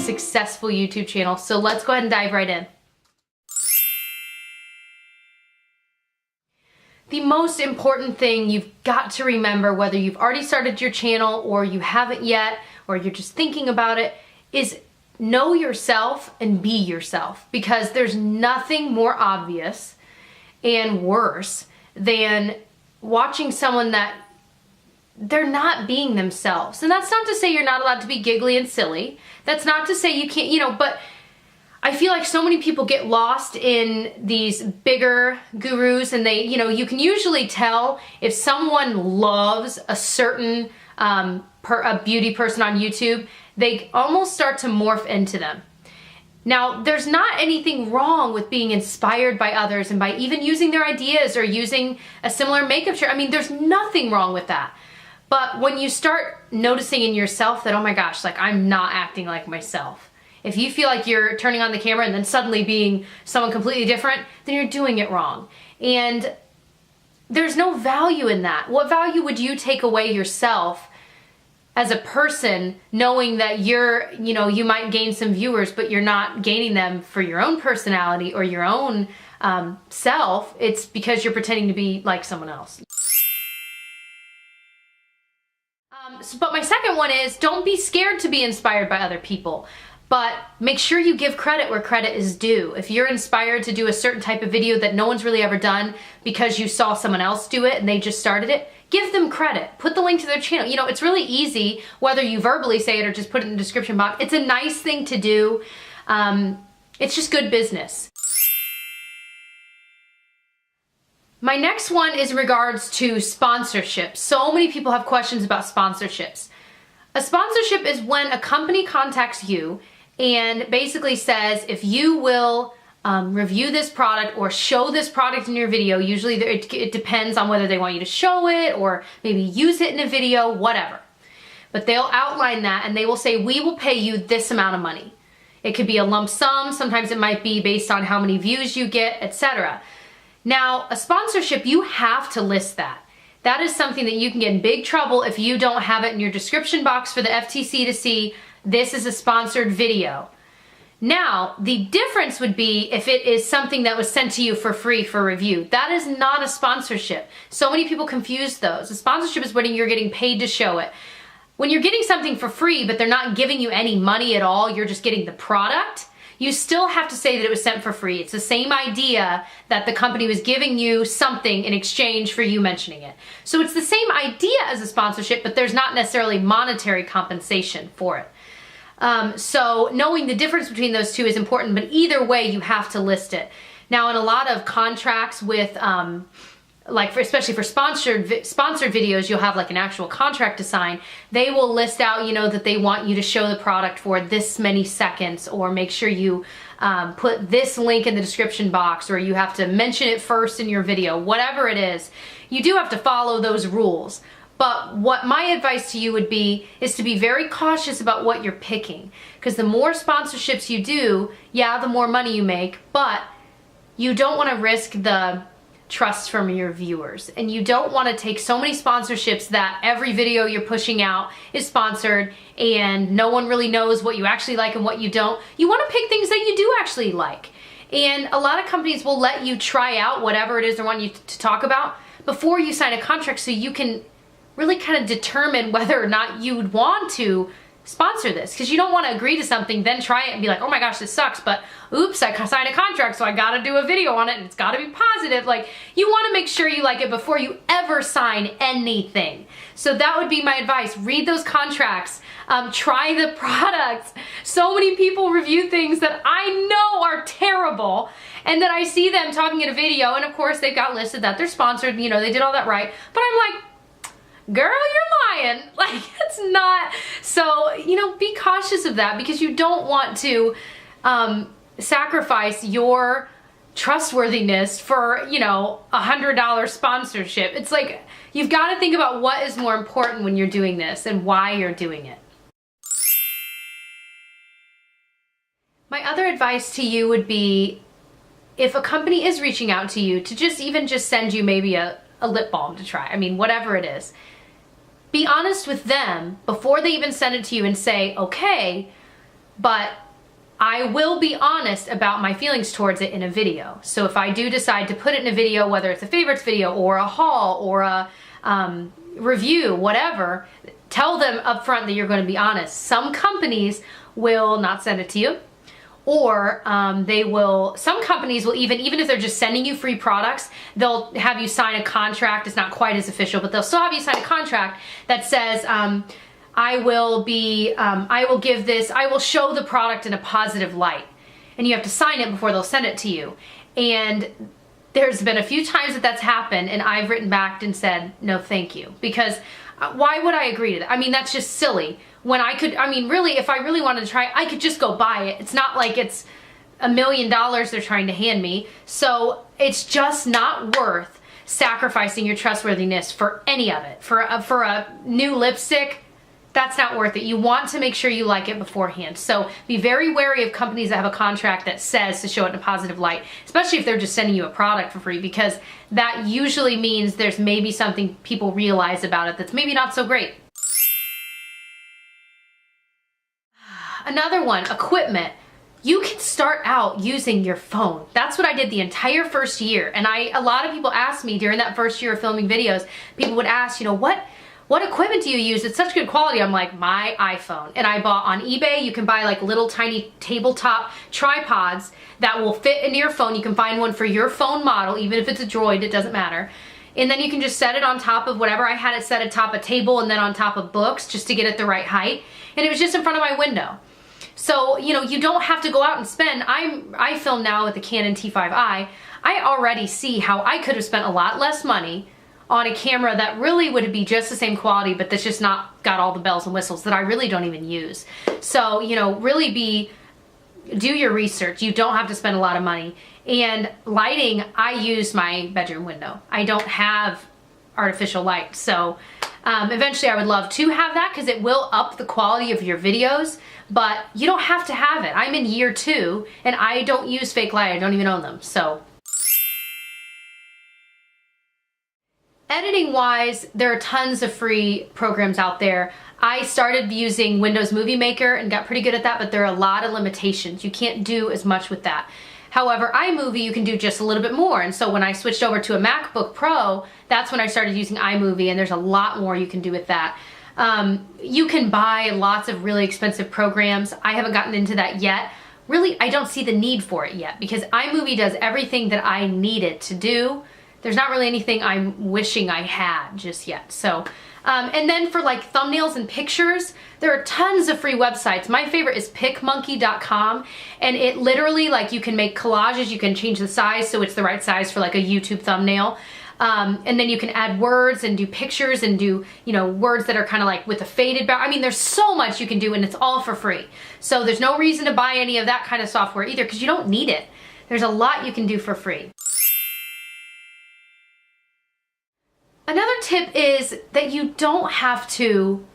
successful YouTube channel. So let's go ahead and dive right in. The most important thing you've got to remember, whether you've already started your channel or you haven't yet, or you're just thinking about it, is know yourself and be yourself, because there's nothing more obvious and worse than watching someone that they're not being themselves. And that's not to say you're not allowed to be giggly and silly. That's not to say you can't, but I feel like so many people get lost in these bigger gurus, and they, you can usually tell if someone loves a certain a beauty person on YouTube. They almost start to morph into them. Now, there's not anything wrong with being inspired by others and by even using their ideas or using a similar makeup trend. I mean, there's nothing wrong with that. But when you start noticing in yourself that, oh my gosh, like I'm not acting like myself. If you feel like you're turning on the camera and then suddenly being someone completely different, then you're doing it wrong. And there's no value in that. What value would you take away yourself as a person, knowing that you might gain some viewers, but you're not gaining them for your own personality or your own self? It's because you're pretending to be like someone else. But my second one is, don't be scared to be inspired by other people, but make sure you give credit where credit is due. If you're inspired to do a certain type of video that no one's really ever done because you saw someone else do it and they just started it, give them credit. Put the link to their channel. It's really easy, whether you verbally say it or just put it in the description box. It's a nice thing to do. It's just good business. My next one is in regards to sponsorships. So many people have questions about sponsorships. A sponsorship is when a company contacts you and basically says, if you will review this product or show this product in your video. Usually it depends on whether they want you to show it or maybe use it in a video, whatever. But they'll outline that and they will say, we will pay you this amount of money. It could be a lump sum. Sometimes it might be based on how many views you get, etc. Now, a sponsorship, you have to list that. That is something that you can get in big trouble if you don't have it in your description box for the FTC to see. This is a sponsored video. Now, the difference would be if it is something that was sent to you for free for review. That is not a sponsorship. So many people confuse those. A sponsorship is when you're getting paid to show it. When you're getting something for free, but they're not giving you any money at all, you're just getting the product, you still have to say that it was sent for free. It's the same idea that the company was giving you something in exchange for you mentioning it. So it's the same idea as a sponsorship, but there's not necessarily monetary compensation for it. So knowing the difference between those two is important, but either way you have to list it. Now, in a lot of contracts with, especially for sponsored videos, you'll have like an actual contract to sign. They will list out, that they want you to show the product for this many seconds, or make sure you put this link in the description box, or you have to mention it first in your video, whatever it is. You do have to follow those rules. But what my advice to you would be is to be very cautious about what you're picking, because the more sponsorships you do, yeah, the more money you make, but you don't want to risk the trust from your viewers, and you don't want to take so many sponsorships that every video you're pushing out is sponsored and no one really knows what you actually like and what you don't. You want to pick things that you do actually like, and a lot of companies will let you try out whatever it is they want you to talk about before you sign a contract, so you can really kind of determine whether or not you would want to sponsor this, because you don't want to agree to something, then try it and be like, oh my gosh, this sucks, but oops, I signed a contract, so I gotta do a video on it and it's gotta be positive. Like, you want to make sure you like it before you ever sign anything. So that would be my advice. Read those contracts, try the products. So many people review things that I know are terrible, and then I see them talking in a video, and of course they've got listed that they're sponsored, they did all that right, but I'm like, girl, you're lying. Like, it's not. So, be cautious of that, because you don't want to sacrifice your trustworthiness for, $100 sponsorship. It's like, you've got to think about what is more important when you're doing this and why you're doing it. My other advice to you would be, if a company is reaching out to you, to just send you maybe a lip balm to try. I mean, whatever it is. Be honest with them before they even send it to you and say, okay, but I will be honest about my feelings towards it in a video. So if I do decide to put it in a video, whether it's a favorites video or a haul or a review, whatever, tell them up front that you're going to be honest. Some companies will not send it to you, or some companies will even if they're just sending you free products, they'll have you sign a contract. It's not quite as official, but they'll still have you sign a contract that says, I will show the product in a positive light. And you have to sign it before they'll send it to you. And there's been a few times that that's happened, and I've written back and said, no, thank you. Because why would I agree to that? I mean, that's just silly. When really, if I really wanted to try, I could just go buy it. It's not like it's $1 million they're trying to hand me. So it's just not worth sacrificing your trustworthiness for any of it. For a new lipstick, that's not worth it. You want to make sure you like it beforehand. So be very wary of companies that have a contract that says to show it in a positive light, especially if they're just sending you a product for free, because that usually means there's maybe something people realize about it that's maybe not so great. Another one, equipment. You can start out using your phone. That's what I did the entire first year. And a lot of people asked me during that first year of filming videos, people would ask, what equipment do you use? It's such good quality. I'm like, my iPhone. And I bought on eBay, you can buy like little tiny tabletop tripods that will fit into your phone. You can find one for your phone model, even if it's a Droid, it doesn't matter. And then you can just set it on top of whatever. I had it set atop a table and then on top of books just to get it the right height. And it was just in front of my window. So, you don't have to go out and spend. I film now with the Canon T5i. I already see how I could have spent a lot less money on a camera that really would be just the same quality, but that's just not got all the bells and whistles that I really don't even use. So, really do your research. You don't have to spend a lot of money. And lighting, I use my bedroom window. I don't have artificial light. So eventually I would love to have that because it will up the quality of your videos, but you don't have to have it. I'm in year 2 and I don't use fake light. I don't even own them. So editing wise, there are tons of free programs out there. I started using Windows Movie Maker and got pretty good at that, but there are a lot of limitations. You can't do as much with that. However, iMovie, you can do just a little bit more. And so when I switched over to a MacBook Pro, that's when I started using iMovie, and there's a lot more you can do with that. You can buy lots of really expensive programs. I haven't gotten into that yet. Really, I don't see the need for it yet because iMovie does everything that I need it to do. There's not really anything I'm wishing I had just yet. So, and then for like thumbnails and pictures, there are tons of free websites. My favorite is PicMonkey.com, and it literally, like, you can make collages, you can change the size so it's the right size for like a YouTube thumbnail. And then you can add words and do pictures and do, words that are kind of like with a faded background. I mean, there's so much you can do and it's all for free. So there's no reason to buy any of that kind of software either because you don't need it. There's a lot you can do for free. Another tip is that you don't have to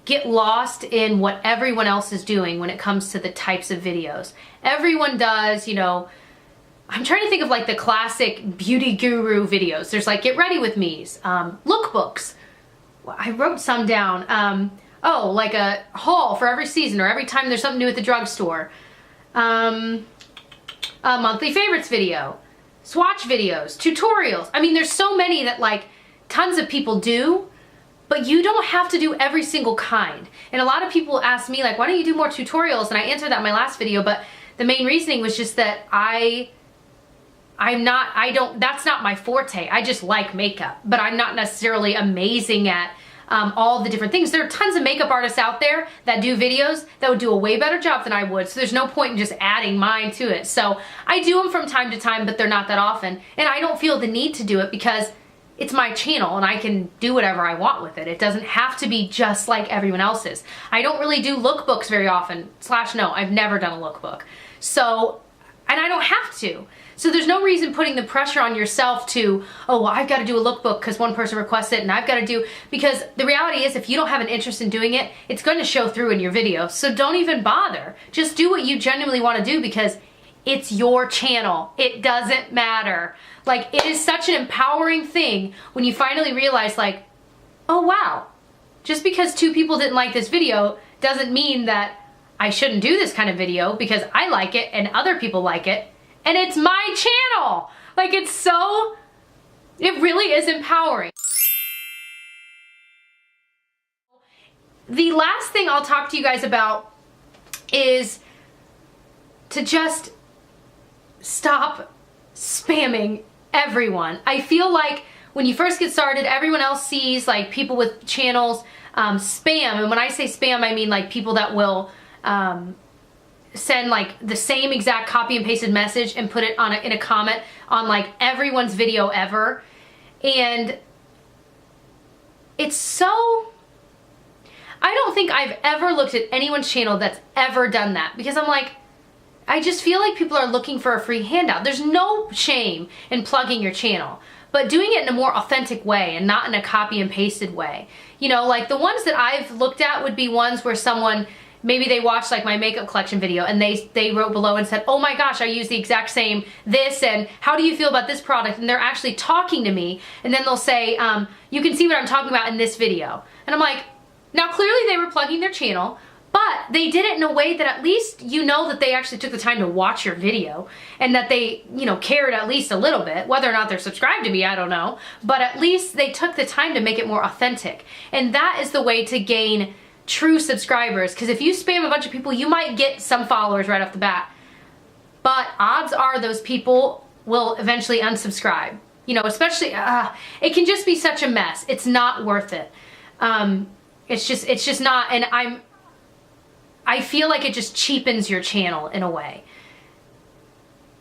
get lost in what everyone else is doing when it comes to the types of videos. Everyone does, I'm trying to think of like the classic beauty guru videos. There's like get ready with me's, lookbooks. I wrote some down. Like a haul for every season or every time there's something new at the drugstore. A monthly favorites video, swatch videos, tutorials. I mean, there's so many that like tons of people do, but you don't have to do every single kind. And a lot of people ask me like, why don't you do more tutorials? And I answered that in my last video, but the main reasoning was just that that's not my forte. I just like makeup, but I'm not necessarily amazing at all the different things. There are tons of makeup artists out there that do videos that would do a way better job than I would, so there's no point in just adding mine to it. So I do them from time to time, but they're not that often, and I don't feel the need to do it because it's my channel and I can do whatever I want with it. It doesn't have to be just like everyone else's. I don't really do lookbooks very often, no, I've never done a lookbook. So, and I don't have to. So there's no reason putting the pressure on yourself to, oh, well, I've got to do a lookbook because one person requests it and I've got to do, because the reality is if you don't have an interest in doing it, it's going to show through in your video. So don't even bother. Just do what you genuinely want to do because it's your channel. It doesn't matter. Like, it is such an empowering thing when you finally realize like, oh wow, just because 2 people didn't like this video doesn't mean that I shouldn't do this kind of video because I like it and other people like it, and it's my channel. Like, it really is empowering. The last thing I'll talk to you guys about is to just stop spamming everyone. I feel like when you first get started, everyone else sees like people with channels spam, and when I say spam, I mean like people that will send like the same exact copy and pasted message and put it on in a comment on like everyone's video ever. And it's so, I don't think I've ever looked at anyone's channel that's ever done that, because I'm like, I just feel like people are looking for a free handout. There's no shame in plugging your channel, but doing it in a more authentic way and not in a copy and pasted way. You know, like the ones that I've looked at would be ones where someone, maybe they watched like my makeup collection video and they wrote below and said, oh my gosh, I use the exact same this, and how do you feel about this product? And they're actually talking to me, and then they'll say, you can see what I'm talking about in this video. And I'm like, now clearly they were plugging their channel, but they did it in a way that at least you know that they actually took the time to watch your video, and that they, you know, cared at least a little bit. Whether or not they're subscribed to me, I don't know, but at least they took the time to make it more authentic. And that is the way to gain true subscribers, because if you spam a bunch of people, you might get some followers right off the bat, but odds are those people will eventually unsubscribe. You know, especially, it can just be such a mess. It's not worth it. It's just not, and I feel like it just cheapens your channel in a way.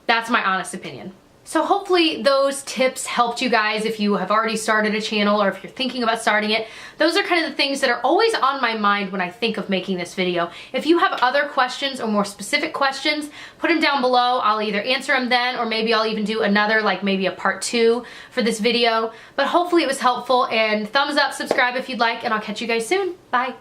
That's my honest opinion. So hopefully those tips helped you guys if you have already started a channel or if you're thinking about starting it. Those are kind of the things that are always on my mind when I think of making this video. If you have other questions or more specific questions, put them down below. I'll either answer them then, or maybe I'll even do another, like maybe a part 2 for this video. But hopefully it was helpful, and thumbs up, subscribe if you'd like, and I'll catch you guys soon. Bye.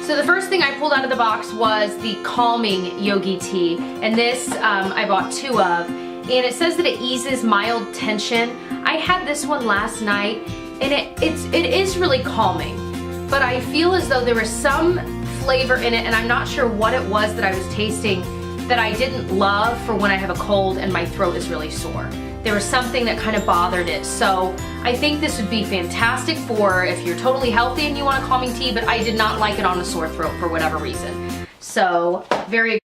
So the first thing I pulled out of the box was the Calming Yogi Tea, and this I bought 2 of, and it says that it eases mild tension. I had this one last night, and it is really calming, but I feel as though there was some flavor in it, and I'm not sure what it was that I was tasting that I didn't love for when I have a cold and my throat is really sore. There was something that kind of bothered it. So I think this would be fantastic for if you're totally healthy and you want a calming tea, but I did not like it on a sore throat for whatever reason. So very